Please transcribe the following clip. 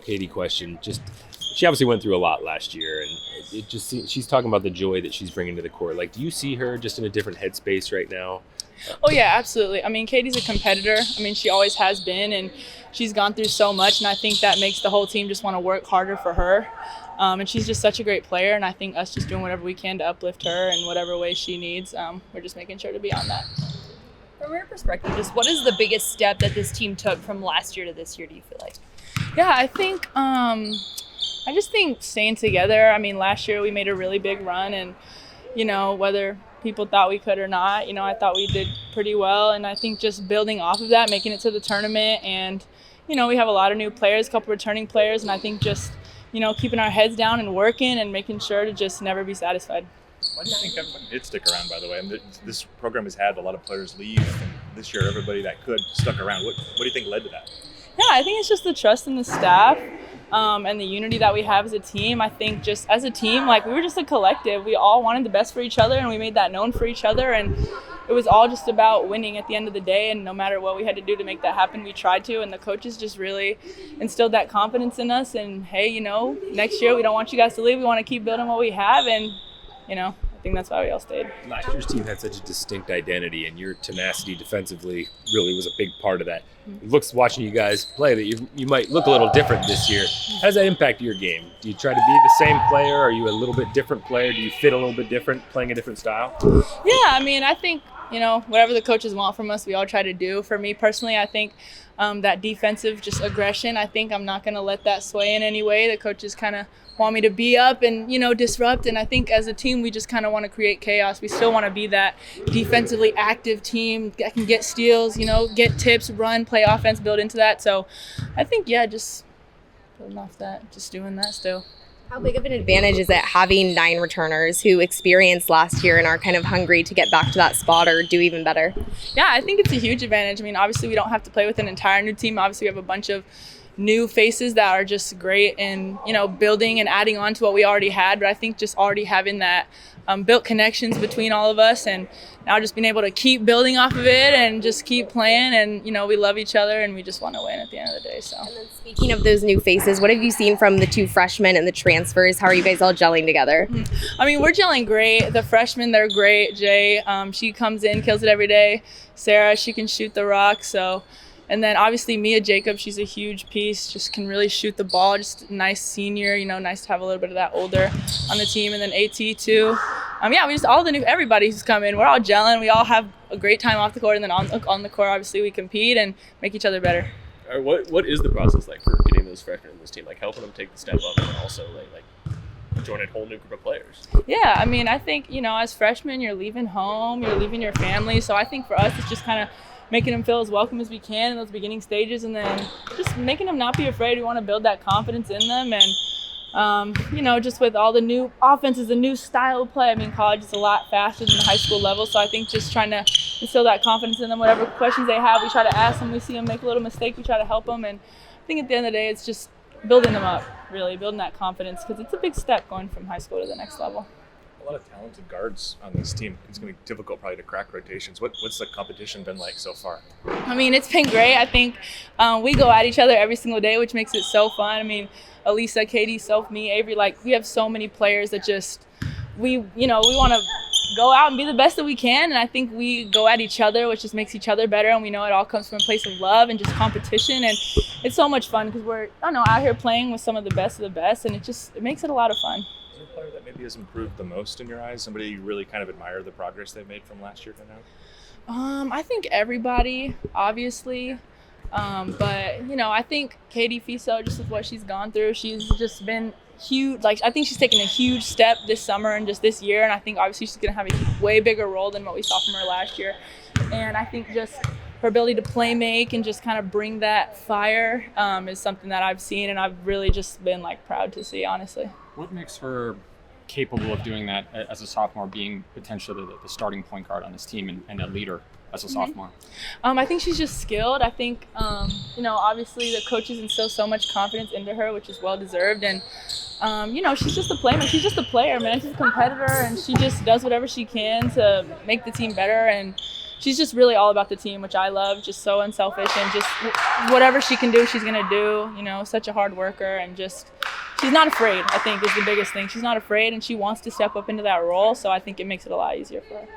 Katie question. Just she obviously went through a lot last year, and it just she's talking about the joy that she's bringing to the court. Like, do you see her just in a different headspace right now? Oh, yeah, absolutely. I mean, Katie's a competitor. I mean, she always has been, and she's gone through so much, and I think that makes the whole team just want to work harder for her. And she's just such a great player, and I think us just doing whatever we can to uplift her in whatever way she needs, we're just making sure to be on that. From your perspective, just what is the biggest step that this team took from last year to this year, do you feel like? Yeah, I think I just think staying together. I mean, last year we made a really big run, and, you know, whether people thought we could or not, you know, I thought we did pretty well. And I think just building off of that, making it to the tournament, and, you know, we have a lot of new players, a couple returning players, and I think just, you know, keeping our heads down and working and making sure to just never be satisfied. Why do you think everyone did stick around, by the way? I mean, this program has had a lot of players leave, and this year everybody that could stuck around. What do you think led to that? Yeah, I think it's just the trust in the staff and the unity that we have as a team. I think just as a team, like, we were just a collective. We all wanted the best for each other, and we made that known for each other. And it was all just about winning at the end of the day. And no matter what we had to do to make that happen, we tried to. And the coaches just really instilled that confidence in us. And, hey, you know, next year we don't want you guys to leave. We want to keep building what we have. And, you know, I think that's why we all stayed. Last year's team had such a distinct identity, and your tenacity defensively really was a big part of that. It looks, watching you guys play, that you might look a little different this year. How does that impact your game? Do you try to be the same player? Are you a little bit different player? Do you fit a little bit different, playing a different style? Yeah, I mean, I think, you know, whatever the coaches want from us, we all try to do. For me personally, I think that defensive just aggression, I think I'm not going to let that sway in any way. The coaches kind of want me to be up and, you know, disrupt. And I think as a team, we just kind of want to create chaos. We still want to be that defensively active team that can get steals, you know, get tips, run, play offense, build into that. So I think, yeah, just building off that, just doing that still. How big of an advantage is it having 9 returners who experienced last year and are kind of hungry to get back to that spot or do even better? Yeah, I think it's a huge advantage. I mean, obviously we don't have to play with an entire new team. Obviously we have a bunch of new faces that are just great in, you know, building and adding on to what we already had. But I think just already having that built connections between all of us, and now just being able to keep building off of it and just keep playing. And, you know, we love each other and we just want to win at the end of the day. So. And then speaking of those new faces, what have you seen from the 2 freshmen and the transfers? How are you guys all gelling together? I mean, we're gelling great. The freshmen, they're great. Jay, she comes in, kills it every day. Sarah, she can shoot the rock. So. And then obviously Mia Jacob, she's a huge piece, just can really shoot the ball, just a nice senior, you know, nice to have a little bit of that older on the team. And then AT too. Yeah, we just everybody who's come in, we're all gelling. We all have a great time off the court, and then on the court, obviously we compete and make each other better. All right, what is the process like for getting those freshmen in this team? Like helping them take the step up and also like join a whole new group of players? Yeah, I mean, I think, you know, as freshmen, you're leaving home, you're leaving your family. So I think for us, it's just kind of making them feel as welcome as we can in those beginning stages, and then just making them not be afraid. We want to build that confidence in them. And, you know, just with all the new offenses, the new style of play, I mean, college is a lot faster than the high school level. So I think just trying to instill that confidence in them, whatever questions they have, we try to ask them. We see them make a little mistake, we try to help them. And I think at the end of the day, it's just building them up, really, building that confidence, because it's a big step going from high school to the next level. A lot of talented guards on this team. It's going to be difficult probably to crack rotations. What's the competition been like so far? I mean, it's been great. I think we go at each other every single day, which makes it so fun. I mean, Elisa, Katie, Soph, me, Avery, like, we have so many players that just, we want to go out and be the best that we can. And I think we go at each other, which just makes each other better. And we know it all comes from a place of love and just competition. And it's so much fun because we're, out here playing with some of the best, and it makes it a lot of fun. Is there a player that maybe has improved the most in your eyes? Somebody you really kind of admire the progress they've made from last year to now? I think everybody, obviously. But, you know, I think Katie Fiso, just with what she's gone through, she's just been huge. Like, I think she's taken a huge step this summer and just this year. And I think obviously she's going to have a way bigger role than what we saw from her last year. And I think just her ability to play make and just kind of bring that fire is something that I've seen, and I've really just been, like, proud to see, honestly. What makes her capable of doing that as a sophomore, being potentially the starting point guard on this team and a leader as a sophomore? I think she's just skilled. I think, you know, obviously the coaches instill so much confidence into her, which is well-deserved. And, you know, she's just a player. She's just a player, man. She's a competitor, and she just does whatever she can to make the team better. And she's just really all about the team, which I love, just so unselfish, and just whatever she can do, she's going to do, you know, such a hard worker, and just she's not afraid, I think, is the biggest thing. She's not afraid, and she wants to step up into that role, so I think it makes it a lot easier for her.